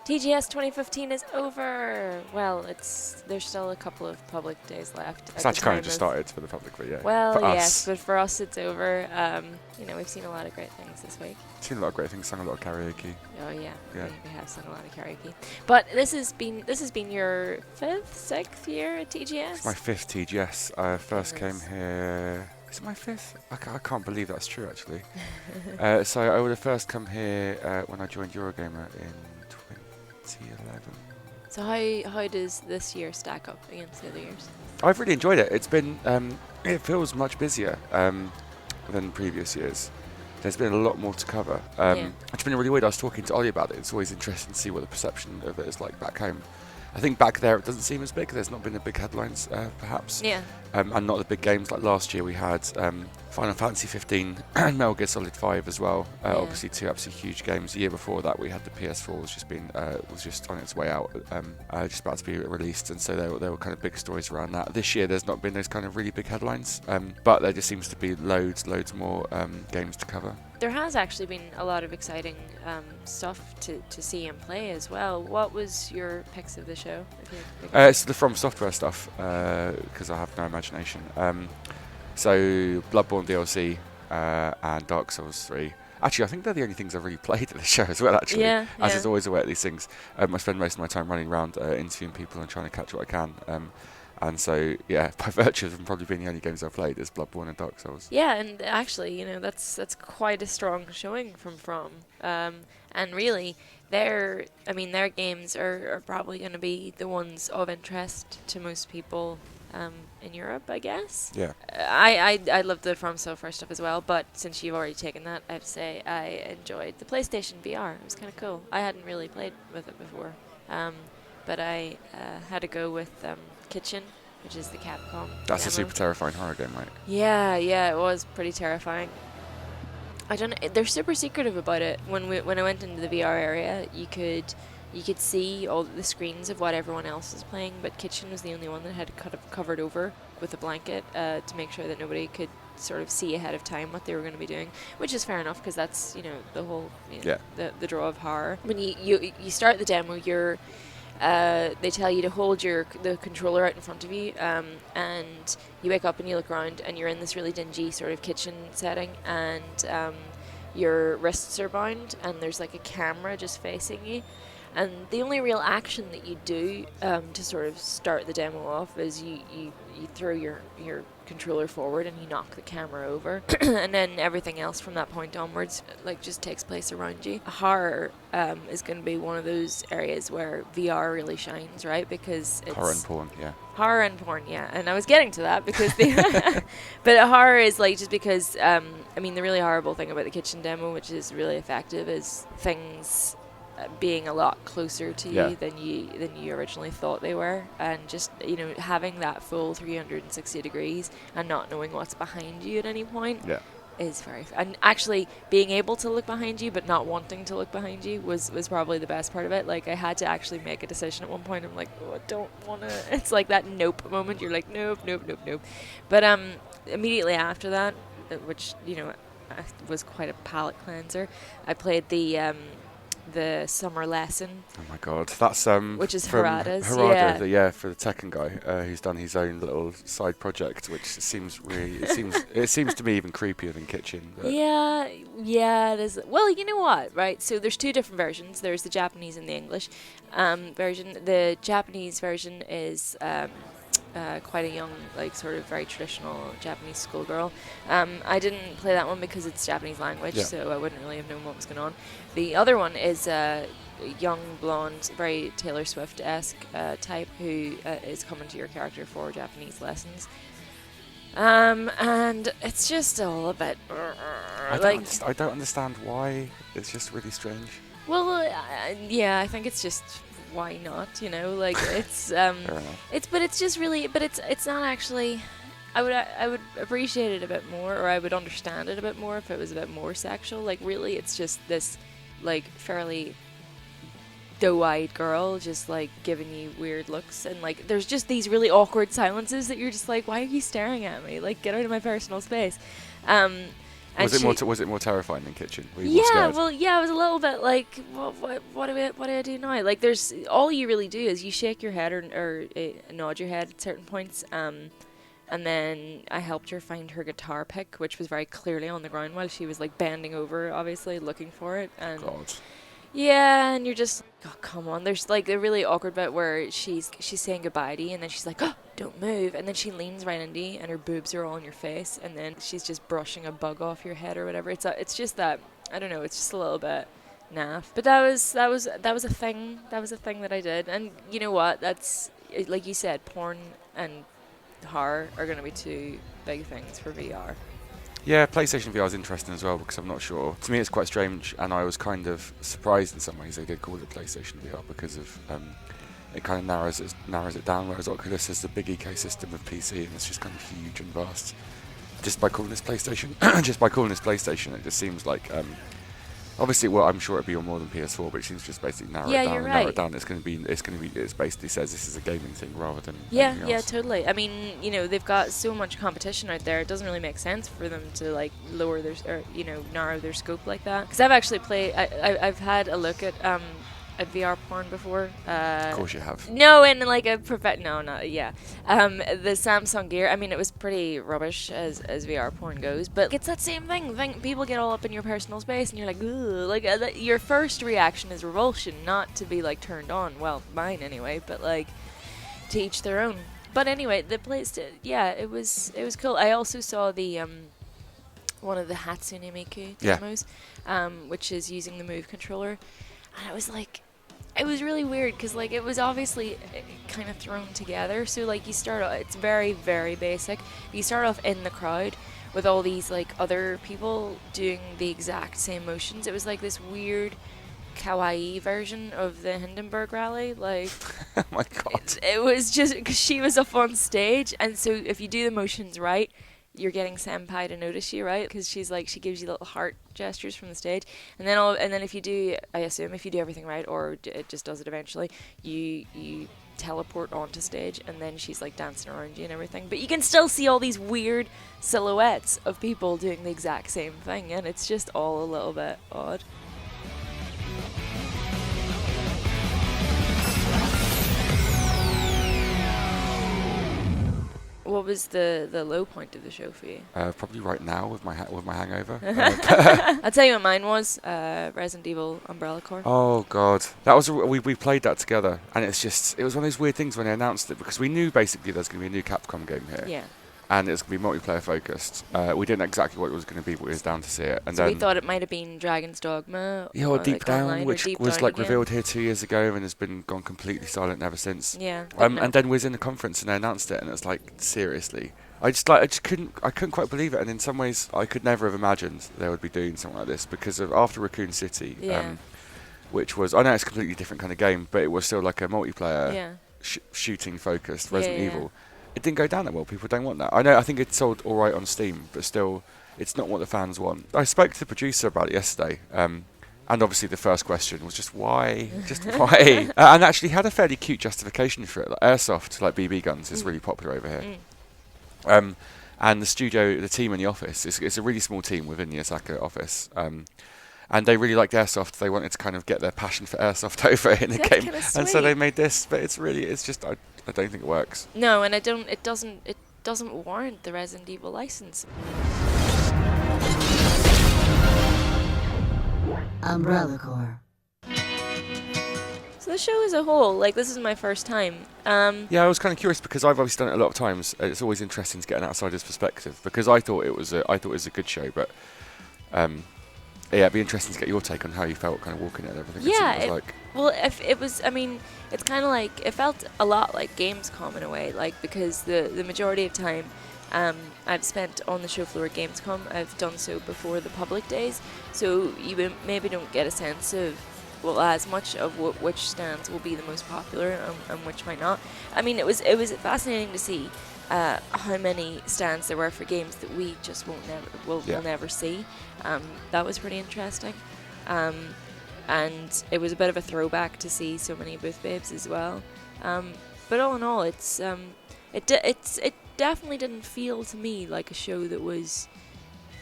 TGS 2015 is over. Well, there's still a couple of public days left It's at the actually kind time of just of. started for the public, but yeah. Well, For yes, us, but for us it's over. We've seen a lot of great things this week. seen a lot of great things, sung a lot of karaoke. Oh yeah, Yeah. we have sung a lot of karaoke. But this has been your fifth, sixth year at TGS. It's my fifth TGS. I first came Goodness. here. Is it my fifth? I can't believe that's true, actually. So I would have first come here when I joined Eurogamer in 2011. So how does this year stack up against the other years? I've really enjoyed it. It's been it feels much busier than previous years. There's been a lot more to cover. Yeah. It's been really weird. I was talking to Ollie about it. It's always interesting to see what the perception of it is like back home. I think back there it doesn't seem as big. There's not been the big headlines, perhaps. Yeah. And not the big games like last year. We had Final Fantasy 15 and Metal Gear Solid 5 as well. Yeah. Obviously, two absolutely huge games. The year before that, we had the PS4 was just on its way out, just about to be released, and so there were kind of big stories around that. This year, there's not been those kind of really big headlines, but there just seems to be loads more games to cover. There has actually been a lot of exciting stuff to see and play as well. What was your picks of the show? If you had to pick It's the From Software stuff because I have no imagination. So Bloodborne DLC and Dark Souls 3. Actually, I think they're the only things I've really played at the show as well, actually. Yeah, As yeah. is always the way at these things. I spend most of my time running around interviewing people and trying to catch what I can. And so, yeah, by virtue of them probably being the only games I've played, is Bloodborne and Dark Souls. Yeah, and actually, that's quite a strong showing from. And really, their games are probably going to be the ones of interest to most people in Europe, I guess. Yeah. I love the From Software stuff as well, but since you've already taken that, I have to say I enjoyed the PlayStation VR. It was kind of cool. I hadn't really played with it before, but I had to go with Kitchen, which is the Capcom That's a demo. super terrifying horror game, right? Yeah, it was pretty terrifying. I don't know. They're super secretive about it. When I went into the VR area, you could see all the screens of what everyone else is playing, but Kitchen was the only one that had covered over with a blanket to make sure that nobody could sort of see ahead of time what they were going to be doing, which is fair enough because that's the whole the draw of horror. When you start the demo, they tell you to hold the controller out in front of you, and you wake up and you look around and you're in this really dingy sort of kitchen setting, and your wrists are bound and there's like a camera just facing you, and the only real action that you do to sort of start the demo off is you throw your controller forward and you knock the camera over and then everything else from that point onwards just takes place around you. Horror is going to be one of those areas where VR really shines, right? Because it's Horror and porn, yeah. Horror and porn, yeah. And I was getting to that because but horror is just because the really horrible thing about the Kitchen demo, which is really effective, is things being a lot closer to you than you originally thought they were, and just having that full 360 degrees and not knowing what's behind you at any point is very and actually being able to look behind you but not wanting to look behind you was probably the best part of it. I had to actually make a decision at one point. I'm like, oh, I don't want to. It's like that nope moment. You're like, nope. But immediately after that, which was quite a palate cleanser, I played the Summer Lesson. Oh my god, that's which is from Harada's. Harada, for the Tekken guy who's done his own little side project, which seems it seems to me even creepier than Kitchen. But Yeah, it is. Well, you know what, right? So there's two different versions. There's the Japanese and the English version. The Japanese version is quite a young, sort of very traditional Japanese schoolgirl. I didn't play that one because it's Japanese language, so I wouldn't really have known what was going on. The other one is a young, blonde, very Taylor Swift-esque type who is coming to your character for Japanese lessons. And it's just all a bit... I don't understand why. It's just really strange. Well, I think it's just... why not? It's it's just really, but it's not actually. I would appreciate it a bit more, or I would understand it a bit more if it was a bit more sexual. Really, it's just this fairly doe-eyed girl just giving you weird looks, and there's just these really awkward silences that you're just like, why are you staring at me? Get out of my personal space. And Was it more terrifying than Kitchen? Were you more yeah, scared? well, yeah, I was a little bit like, what do I do now? Like, there's all you really do is you shake your head or nod your head at certain points. And then I helped her find her guitar pick, which was very clearly on the ground while she was like bending over, obviously looking for it. And God. yeah, and you're just, oh, come on. There's like a really awkward bit where she's saying goodbye to you, and then she's like, oh, don't move, and then she leans right into you, and her boobs are all in your face, and then she's just brushing a bug off your head or whatever. It's just that, I don't know. It's just a little bit naff. But that was a thing. That was a thing that I did, and you know what? That's like you said, porn and horror are going to be two big things for VR. Yeah, PlayStation VR is interesting as well because I'm not sure. To me, it's quite strange, and I was kind of surprised in some ways they did call it PlayStation VR because of it kind of narrows it down. Whereas Oculus is the big ecosystem of PC, and it's just kind of huge and vast. Just by calling this PlayStation, it just seems like obviously, well, I'm sure it'd be on more than PS4, but it seems just basically narrow Yeah, it down you're and narrow right. it down. It basically says this is a gaming thing rather than Yeah, anything yeah, else. totally. I mean, they've got so much competition out there. It doesn't really make sense for them to like lower their or narrow their scope like that. Because I've actually played. I've had a look at VR porn before. Of course you have. No, and like a no, not yeah. The Samsung Gear. I mean, it was pretty rubbish as VR porn goes, but it's that same thing. People get all up in your personal space, and you're like, ugh. Like your first reaction is revulsion, not to be like turned on. Well, mine anyway, but like to each their own. But anyway, the place, yeah, it was cool. I also saw the one of the Hatsune Miku Yeah. demos, which is using the Move controller, and I was like, it was really weird because like it was obviously kind of thrown together. So like you start off, it's very very basic. You start off in the crowd with all these like other people doing the exact same motions. It was like this weird kawaii version of the Hindenburg rally. Like Oh my God. it was just because she was up on stage, and so if you do the motions right, you're getting senpai to notice you, right? Because she gives you little heart gestures from the stage, and then if you do, I assume if you do everything right, or it just does it eventually, you teleport onto stage, and then she's like dancing around you and everything. But you can still see all these weird silhouettes of people doing the exact same thing, and it's just all a little bit odd. What was the low point of the show for you? Probably right now with my hangover. I'll tell you what mine was. Resident Evil Umbrella Corps. Oh God, that was we played that together, and it was one of those weird things when they announced it because we knew basically there's going to be a new Capcom game here, Yeah. and it's going to be multiplayer focused. We didn't know exactly what it was going to be, but we was down to see it, and So then we thought it might have been Dragon's Dogma. yeah, or Deep like Down, online, or which Deep was Down like again. revealed here 2 years ago and has been gone completely silent ever since. Yeah. But no. And then we was in the conference and they announced it, and it's like seriously. I couldn't quite believe it, and in some ways I could never have imagined they would be doing something like this because of after Raccoon City, Yeah. which was, I know it's a completely different kind of game, but it was still like a multiplayer Yeah. shooting focused Yeah, Resident yeah. Evil. It didn't go down that well. People don't want that. I think it sold all right on Steam, but still, it's not what the fans want. I spoke to the producer about it yesterday. And obviously the first question was just why? Just why? And actually had a fairly cute justification for it. Like airsoft, like BB guns, is really popular over here. And the team in the office, it's a really small team within the Osaka office. And they really liked airsoft. They wanted to kind of get their passion for airsoft over in the That's game, kinda and so they sweet. made this. But it's just I don't think it works. No, and it doesn't warrant the Resident Evil license. Umbrella Corps. So the show as a whole, like this is my first time. Yeah, I was kind of curious because I've obviously done it a lot of times. It's always interesting to get an outsider's perspective because I thought it was a good show, but yeah, it'd be interesting to get your take on how you felt kind of walking it and everything. Yeah, it was like. Well, if it was, I mean, it's kind of like it felt a lot like Gamescom in a way, like because the majority of time I've spent on the show floor at Gamescom. I've done so before the public days, so you maybe don't get a sense of as much of which stands will be the most popular and which might not. I mean, it was fascinating to see how many stands there were for games that we just will never see. That was pretty interesting. And it was a bit of a throwback to see so many booth babes as well. But all in all, it definitely didn't feel to me like a show that was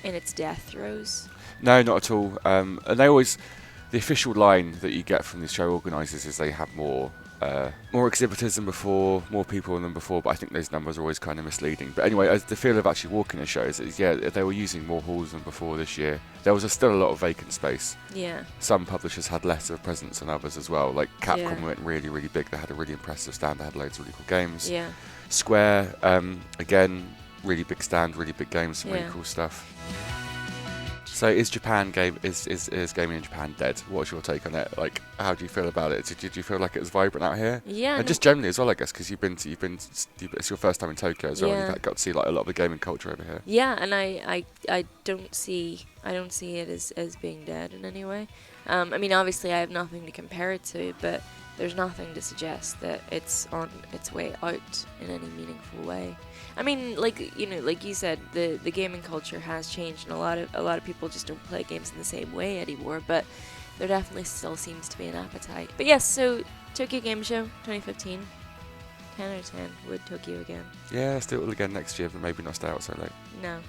in its death throes. No, not at all. And the official line that you get from the show organisers is they have more exhibitors than before, more people than before, but I think those numbers are always kind of misleading. But anyway, as the feel of actually walking a show is, they were using more halls than before this year. There was still a lot of vacant space. Yeah. Some publishers had less of a presence than others as well. Like Capcom went really, really big. They had a really impressive stand. They had loads of really cool games. Yeah. Square, again, really big stand, really big games, some really cool stuff. So is gaming in Japan dead? What's your take on it? Like, how do you feel about it? Did you feel like it was vibrant out here? Yeah. And just generally as well, I guess, because it's your first time in Tokyo as well. And you've got to see like a lot of the gaming culture over here. Yeah, and I don't see it as being dead in any way. I mean, obviously, I have nothing to compare it to, but there's nothing to suggest that it's on its way out in any meaningful way. I mean, like you said, the gaming culture has changed, and a lot of people just don't play games in the same way anymore. But there definitely still seems to be an appetite. But yes, so Tokyo Game Show 2015, 10 out of 10. Would Tokyo again? Yeah, let's do it all again next year, but maybe not stay out so late. No.